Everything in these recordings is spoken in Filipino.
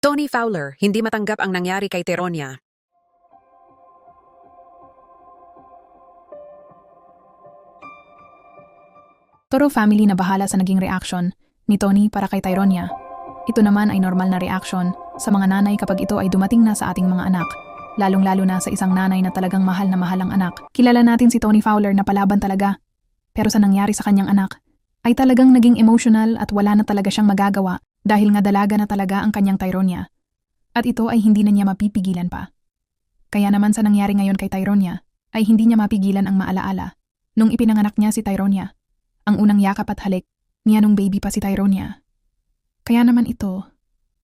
Tony Fowler, hindi matanggap ang nangyari kay Teronia. Toro family na bahala sa naging reaction ni Tony para kay Tyronia. Ito naman ay normal na reaction sa mga nanay kapag ito ay dumating na sa ating mga anak. Lalong-lalo na sa isang nanay na talagang mahal na mahal ang anak. Kilala natin si Tony Fowler na palaban talaga. Pero sa nangyari sa kanyang anak, ay talagang naging emotional at wala na talaga siyang magagawa dahil nga dalaga na talaga ang kanyang Tyronia. At ito ay hindi na niya mapipigilan pa. Kaya naman sa nangyari ngayon kay Tyronia, ay hindi niya mapigilan ang maalaala nung ipinanganak niya si Tyronia. Ang unang yakap at halik niya nung baby pa si Tyronia. Kaya naman ito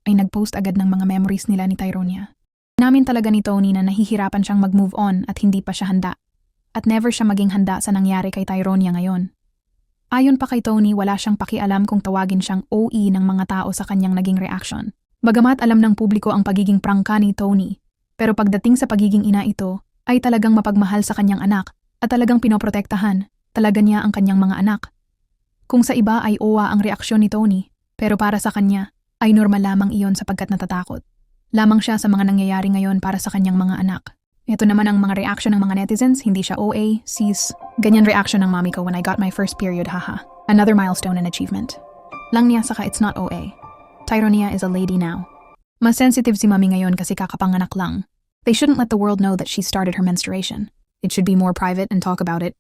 ay nag-post agad ng mga memories nila ni Tyronia. Namin talaga ni Tony na nahihirapan siyang mag-move on at hindi pa siya handa. At never siya maging handa sa nangyari kay Tyronia ngayon. Ayon pa kay Tony, wala siyang pakialam kung tawagin siyang OE ng mga tao sa kanyang naging reaction. Bagamat alam ng publiko ang pagiging prangka ni Tony, pero pagdating sa pagiging ina ito, ay talagang mapagmahal sa kanyang anak at talagang pinoprotektahan talaga niya ang kanyang mga anak. Kung sa iba ay owa ang reaksyon ni Tony, pero para sa kanya ay normal lamang iyon sapagkat natatakot. Lamang siya sa mga nangyayari ngayon para sa kanyang mga anak. Ito naman ang mga reaction ng mga netizens, hindi siya OA, sis. Ganyan reaction ng mami ko when I got my first period, haha. Another milestone and achievement. Lang niya saka it's not OA. Tyronia is a lady now. Mas sensitive si mami ngayon kasi kakapanganak lang. They shouldn't let the world know that she started her menstruation. It should be more private and talk about it.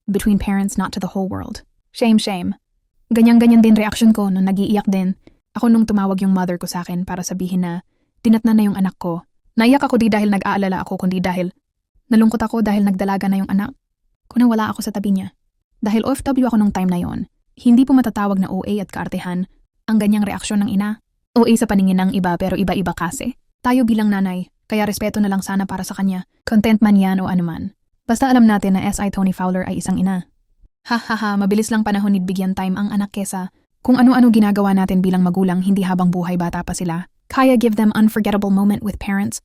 Between parents, not to the whole world. Shame, shame. Ganyan-ganyan din reaction ko nung nag-iiyak din. Ako nung tumawag yung mother ko sa akin para sabihin na tinatna na yung anak ko. Naiyak ako di dahil nag-aalala ako kundi dahil nalungkot ako dahil nagdalaga na yung anak. Kung wala ako sa tabi niya. Dahil OFW ako nung time na yon, hindi po matatawag na OA at kaartehan ang ganyang reaksyon ng ina. OA sa paningin ng iba pero iba-iba kasi. Tayo bilang nanay, kaya respeto na lang sana para sa kanya. Content man yan o anuman. Basta alam natin na SI Tony Fowler ay isang ina. Hahaha, mabilis lang panahon bigyan time ang anak kesa kung ano-ano ginagawa natin bilang magulang hindi habang buhay bata pa sila. Kaya give them unforgettable moment with parents